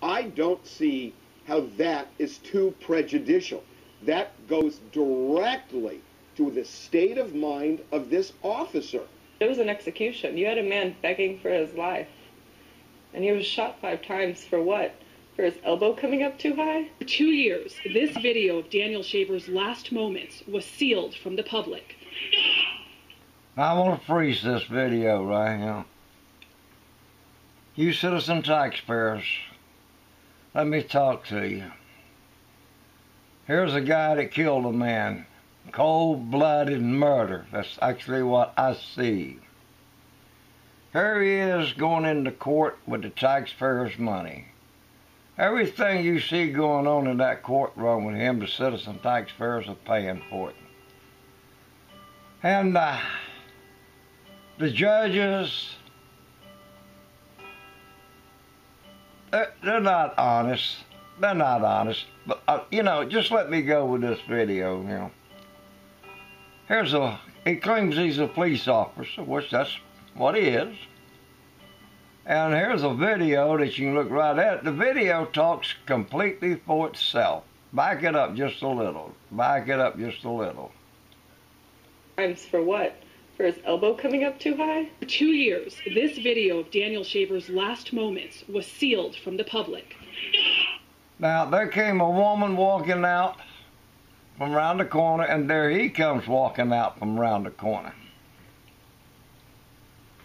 I don't see how that is too prejudicial. That goes directly to the state of mind of this officer. It was an execution. You had a man begging for his life. And he was shot 5 times for what? For his elbow coming up too high? For 2 years, this video of Daniel Shaver's last moments was sealed from the public. I want to freeze this video right here. You citizen taxpayers, let me talk to you. Here's a guy that killed a man. Cold-blooded murder. That's actually what I see. Here he is going into court with the taxpayers' money. Everything you see going on in that courtroom with him, the citizen taxpayers are paying for it. And the judges, they're not honest. They're not honest. But, you know, just let me go with this video, you know. He claims he's a police officer, which that's what he is. And here's a video that you can look right at. The video talks completely for itself. Back it up just a little. Back it up just a little. Times for what? For his elbow coming up too high? For 2 years, this video of Daniel Shaver's last moments was sealed from the public. Now, there came a woman walking out from around the corner, and there he comes walking out from around the corner.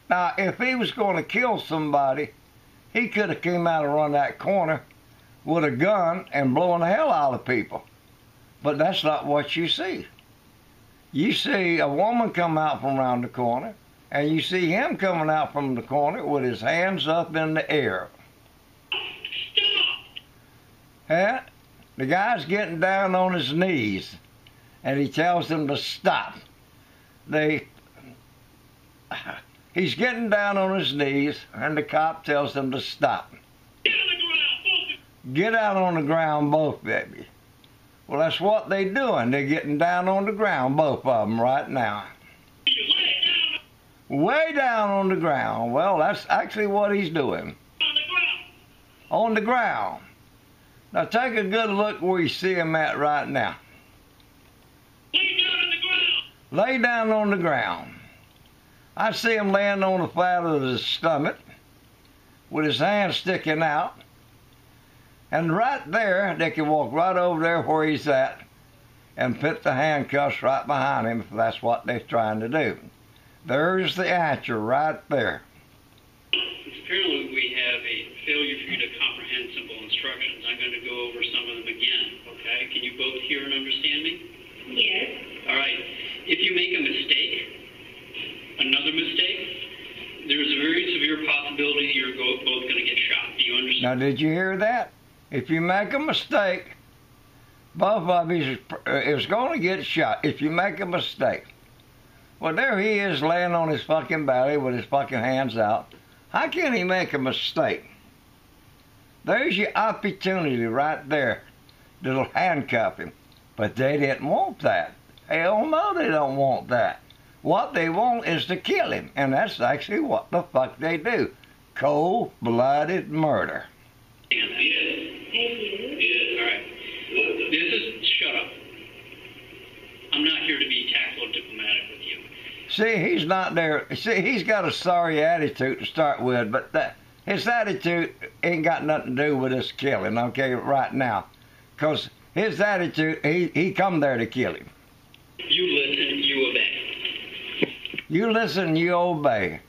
Now, if he was going to kill somebody, he could have came out around that corner with a gun and blowing the hell out of people. But that's not what you see. You see a woman come out from around the corner, and you see him coming out from the corner with his hands up in the air. Yeah? The guy's getting down on his knees, and he tells them to stop. He's getting down on his knees, and the cop tells them to stop. Get out on the ground, both baby. Well, that's what they're doing. They're getting down on the ground, both of them, right now. Way down on the ground. Well, that's actually what he's doing. On the ground. Now take a good look where you see him at right now. Lay down on the ground. Lay down on the ground. I see him laying on the flat of his stomach with his hands sticking out. And right there, they can walk right over there where he's at and put the handcuffs right behind him if that's what they're trying to do. There's the answer right there. Apparently we have a failure for you to comprehend simple instructions. I'm going to go over some of them again, okay? Can you both hear and understand me? Yes. All right. If you make a mistake, another mistake, there's a very severe possibility you're both going to get shot. Do you understand? Now, did you hear that? If you make a mistake, both of you is going to get shot if you make a mistake. Well, there he is laying on his fucking belly with his fucking hands out. How can he make a mistake? There's your opportunity right there that'll handcuff him. But they didn't want that. Hell no, they don't want that. What they want is to kill him. And that's actually what the fuck they do. Cold-blooded murder. Yes. Yes, all right. This is, shut up. I'm not here to be tactful or diplomatic with you. See, he's not there. See, he's got a sorry attitude to start with, but his attitude ain't got nothing to do with this killing, okay, right now. Because his attitude, he come there to kill him. You listen, you obey. You listen, you obey.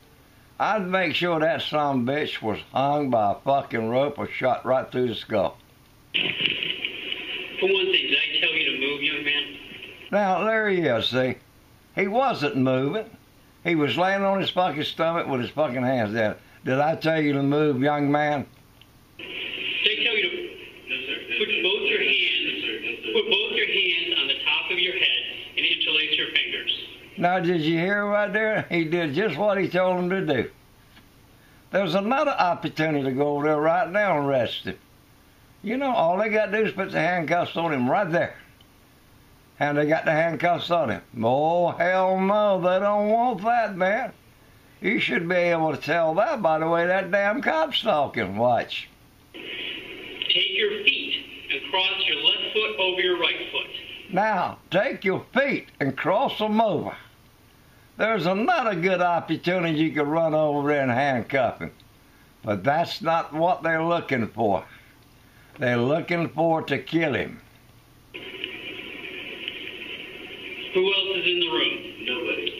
I'd make sure that son of a bitch was hung by a fucking rope or shot right through the skull. For one thing, did I tell you to move, young man? Now, there he is, see? He wasn't moving. He was laying on his fucking stomach with his fucking hands down. Did I tell you to move, young man? Did I tell you to put both your hands, put both your hands on the top of your head and interlace your fingers? Now, did you hear right there? He did just what he told him to do. There's another opportunity to go over there right now and arrest him. You know, all they got to do is put the handcuffs on him right there. And they got the handcuffs on him. Oh, hell no, they don't want that, man. You should be able to tell that by the way that damn cop's talking. Watch. take your feet and cross your left foot over your right foot. Now, take your feet and cross them over. There's another good opportunity you could run over there and handcuff him. But that's not what they're looking for. They're looking for to kill him. Who else is in the room? Nobody.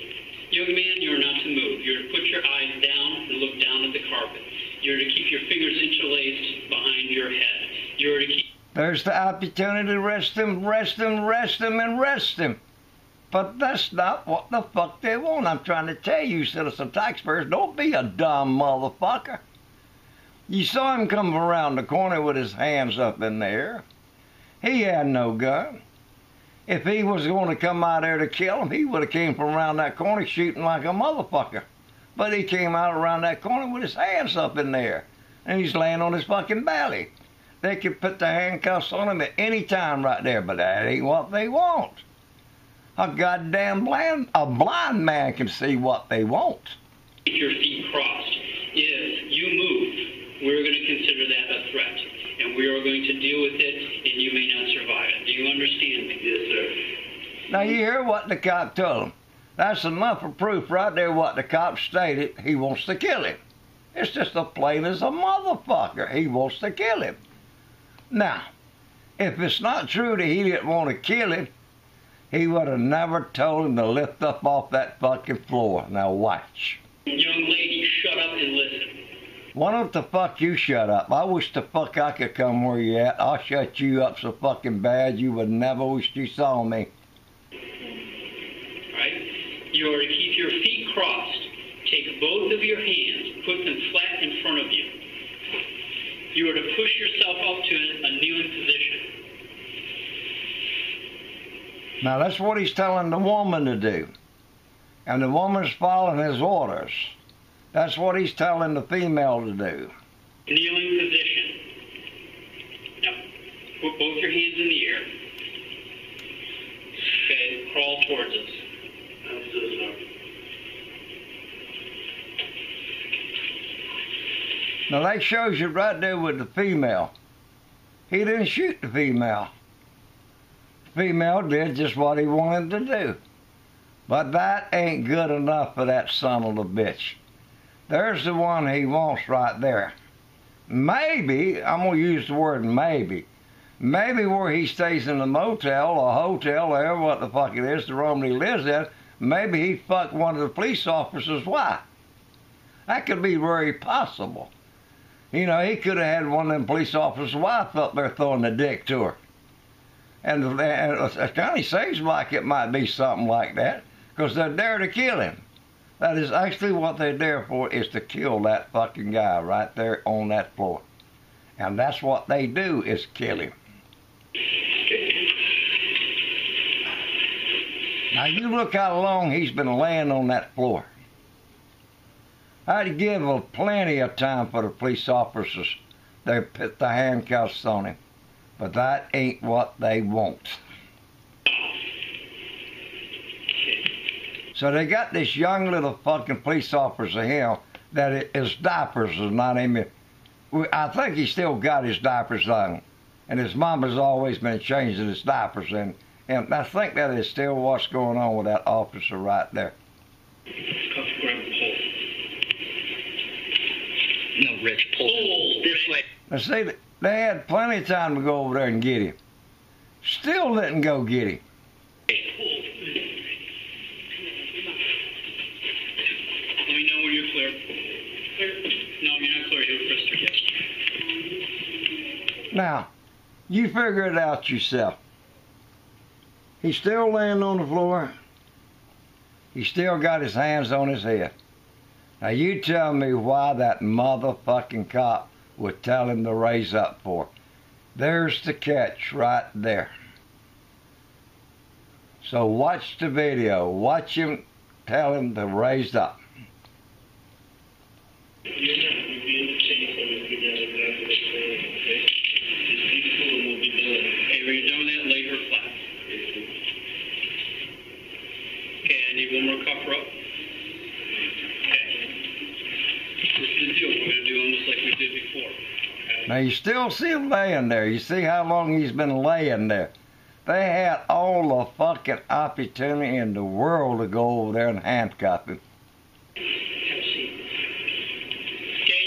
Young man, you are not to move. You're to put your eyes down and look down at the carpet. You're to keep your fingers interlaced behind your head. You're to keep... There's the opportunity to arrest him, and arrest him. But that's not what the fuck they want. I'm trying to tell you, citizen taxpayers, don't be a dumb motherfucker. You saw him come around the corner with his hands up in the air. He had no gun. If he was going to come out there to kill him, he would have came from around that corner shooting like a motherfucker. But he came out around that corner with his hands up in the air. And he's laying on his fucking belly. They could put the handcuffs on him at any time right there, but that ain't what they want. A goddamn blind man can see what they want. Keep your feet crossed. If you move, we're going to consider that a threat, and we are going to deal with it, and you may not survive it. Do you understand me? Yes, sir. Now, you hear what the cop told him. That's enough of proof right there what the cop stated. He wants to kill him. It's just as plain as a motherfucker. He wants to kill him. Now, if it's not true that he didn't want to kill him, he would have never told him to lift up off that fucking floor. Now watch. Young lady, shut up and listen. Why don't the fuck you shut up? I wish the fuck I could come where you at. I'll shut you up so fucking bad you would never wish you saw me. Right? You are to keep your feet crossed. Take both of your hands, put them flat in front of you. You are to push yourself up to a kneeling position. Now that's what he's telling the woman to do. And the woman's following his orders. That's what he's telling the female to do. Kneeling position. Now, put both your hands in the air. Okay, crawl towards us. I'm so sorry. Now that shows you right there with the female. He didn't shoot the female. The female did just what he wanted to do. But that ain't good enough for that son of a bitch. There's the one he wants right there. Maybe, I'm going to use the word maybe. Maybe where he stays in a motel or hotel or what the fuck it is, the room he lives in, maybe he fucked one of the police officers' wife. That could be very possible. You know, he could have had one of them police officers' wife up there throwing the dick to her. And it kind of seems like it might be something like that, because they're there to kill him. That is actually what they're there for, is to kill that fucking guy right there on that floor. And that's what they do, is kill him. Now you look how long he's been laying on that floor. I'd give plenty of time for the police officers to put the handcuffs on him. But that ain't what they want. So they got this young little fucking police officer here that his diapers is not even... I think he still got his diapers on. And his mama's always been changing his diapers. And I think that is still what's going on with that officer right there. No, Rich, pull this way. Now see, they had plenty of time to go over there and get him. Still didn't go get him. Let me know when you're clear. No, you're not clear. You're Krister, yes. Now, you figure it out yourself. He's still laying on the floor. He's still got his hands on his head. Now you tell me why that motherfucking cop would tell him to raise up for. There's the catch right there. So watch the video. Watch him tell him to raise up. One more cover up. Okay. This is the deal. We're going to do almost like we did before. Okay. Now you still see him laying there. You see how long he's been laying there. They had all the fucking opportunity in the world to go over there and handcuff him. Okay,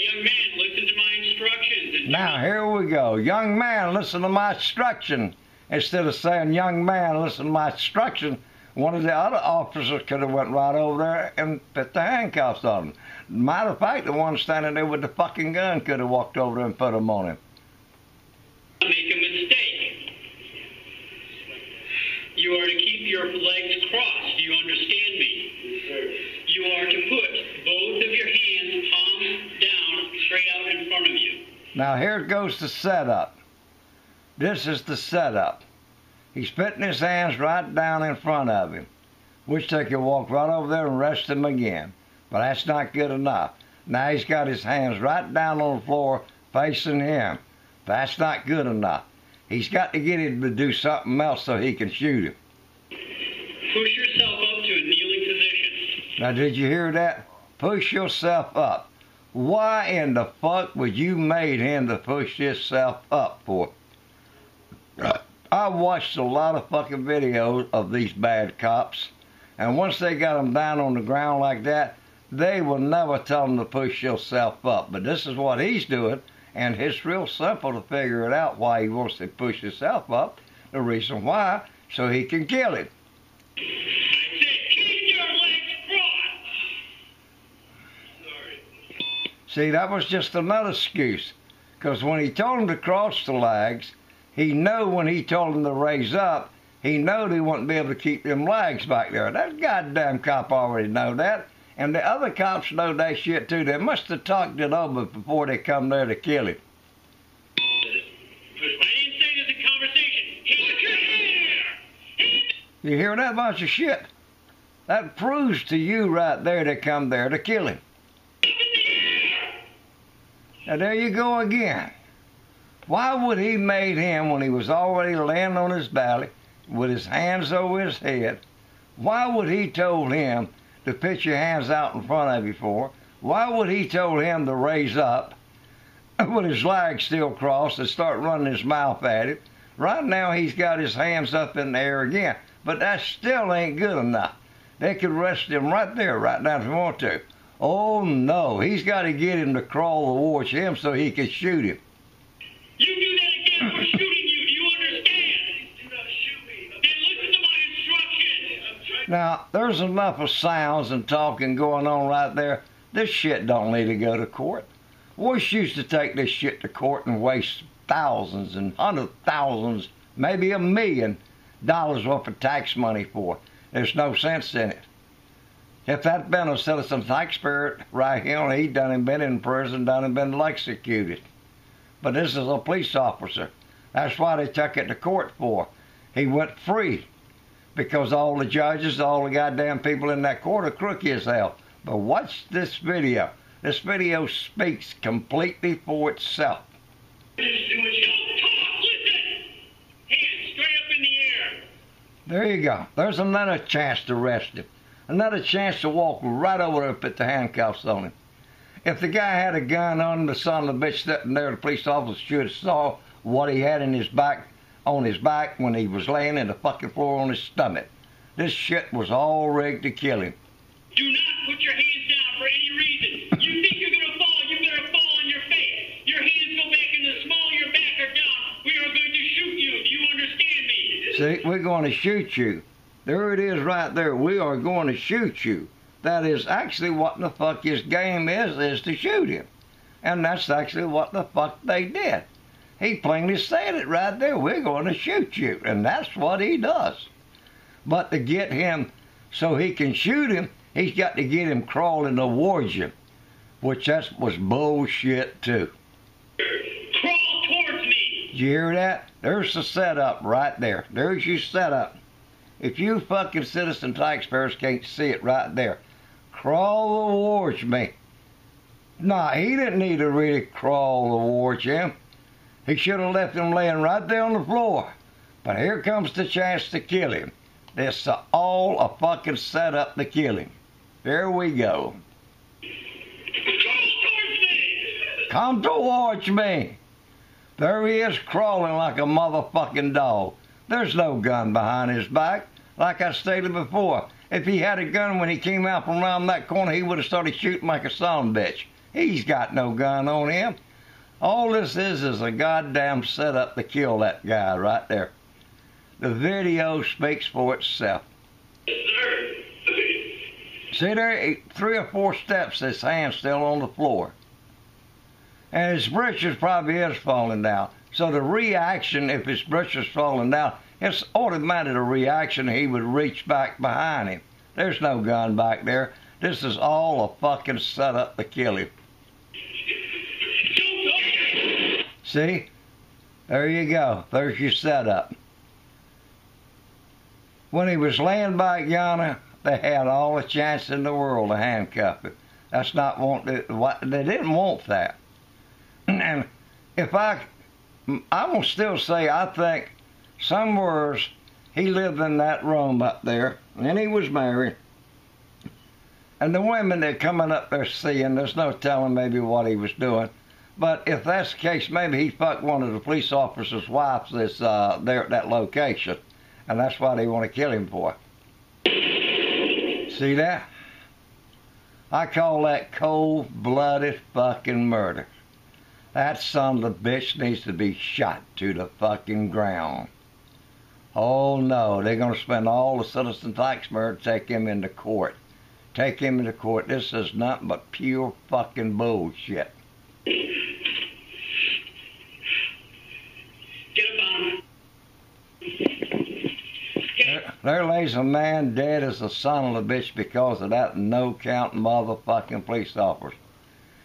young man, listen to my instructions. Now here we go. Young man, listen to my instruction. Instead of saying, young man, listen to my instruction, one of the other officers could have went right over there and put the handcuffs on him. Matter of fact, the one standing there with the fucking gun could have walked over there and put them on him. Make a mistake. You are to keep your legs crossed. Do you understand me? Yes, sir. You are to put both of your hands palms down, straight out in front of you. Now here goes the setup. This is the setup. He's putting his hands right down in front of him, which they could walk right over there and rest him again. But that's not good enough. Now he's got his hands right down on the floor facing him. That's not good enough. He's got to get him to do something else so he can shoot him. Push yourself up to a kneeling position. Now did you hear that? Push yourself up. Why in the fuck would you made him to push himself up for? I watched a lot of fucking videos of these bad cops, and once they got them down on the ground like that, they will never tell them to push yourself up. But this is what he's doing, and it's real simple to figure it out why he wants to push himself up. The reason why, so he can kill him. I said keep your legs crossed. Sorry. See, that was just another excuse, because when he told him to cross the legs, he knew when he told him to raise up, he knowed he wouldn't be able to keep them legs back there. That goddamn cop already know that. And the other cops know that shit too. They must have talked it over before they come there to kill him. I didn't say there's a conversation. Hands your hair. You hear that bunch of shit? That proves to you right there they come there to kill him. Now there you go again. Why would he made him, when he was already laying on his belly with his hands over his head, why would he told him to put your hands out in front of you for? Why would he told him to raise up with his legs still crossed and start running his mouth at it? Right now he's got his hands up in the air again, but that still ain't good enough. They could arrest him right there, right now if they want to. Oh no, he's got to get him to crawl towards him so he can shoot him. You do that again, we're shooting you. Do you understand? Do not shoot me. Then listen to my instructions. Now, there's enough of sounds and talking going on right there. This shit don't need to go to court. We used to take this shit to court and waste thousands and hundred thousands, maybe $1 million worth of tax money for it. There's no sense in it. If that'd been a citizen taxpayer right here, he'd done been in prison, done been executed. But this is a police officer. That's why they took it to court for. He went free because all the judges, all the goddamn people in that court are crooked as hell. But watch this video. This video speaks completely for itself. Don't talk, listen. Hands straight up in the air. There you go. There's another chance to arrest him. Another chance to walk right over there and put the handcuffs on him. If the guy had a gun on him, the son of a bitch sitting there, the police officer should have saw what he had in his back, on his back when he was laying in the fucking floor on his stomach. This shit was all rigged to kill him. Do not put your hands down for any reason. You think you're going to fall, you better fall on your face. Your hands go back in the small of your back or down. We are going to shoot you. Do you understand me? See, we're going to shoot you. There it is right there. We are going to shoot you. That is actually what the fuck his game is to shoot him. And that's actually what the fuck they did. He plainly said it right there. We're going to shoot you. And that's what he does. But to get him so he can shoot him, he's got to get him crawling towards him. Which that was bullshit too. Crawl towards me. Did you hear that? There's the setup right there. There's your setup. If you fucking citizen taxpayers can't see it right there, crawl towards me. Nah, he didn't need to really crawl towards him. He should have left him laying right there on the floor. But here comes the chance to kill him. This is all a fucking setup to kill him. There we go. Crawl towards me. Come towards me. There he is crawling like a motherfucking dog. There's no gun behind his back. Like I stated before, if he had a gun when he came out from around that corner, he would have started shooting like a son bitch. He's got no gun on him. All this is a goddamn setup to kill that guy right there. The video speaks for itself. See there, 3 or 4 steps, his hand's still on the floor. And his britches probably is falling down. So the reaction, if his britches falling down, it's automatic a reaction he would reach back behind him. There's no gun back there. This is all a fucking setup to kill him. See? There you go. There's your setup. When he was laying back yonder, they had all the chance in the world to handcuff him. That's not they didn't want that. And if I'm gonna still say, I think somewhere he lived in that room up there, and he was married. And the women that coming up there seeing, there's no telling maybe what he was doing. But if that's the case, maybe he fucked one of the police officers' wives that's there at that location. And that's why they want to kill him for. See that? I call that cold-blooded fucking murder. That son of a bitch needs to be shot to the fucking ground. Oh no, they're going to spend all the citizen tax money to take him into court. Take him into court. This is nothing but pure fucking bullshit. There lays a man dead as the son of a bitch because of that no-count motherfucking police officer.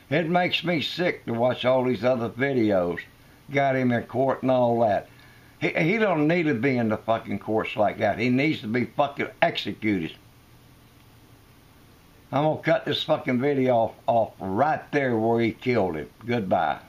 It makes me sick to watch all these other videos. Got him in court and all that. He don't need to be in the fucking courts like that. He needs to be fucking executed. I'm gonna cut this fucking video off right there where he killed him. Goodbye.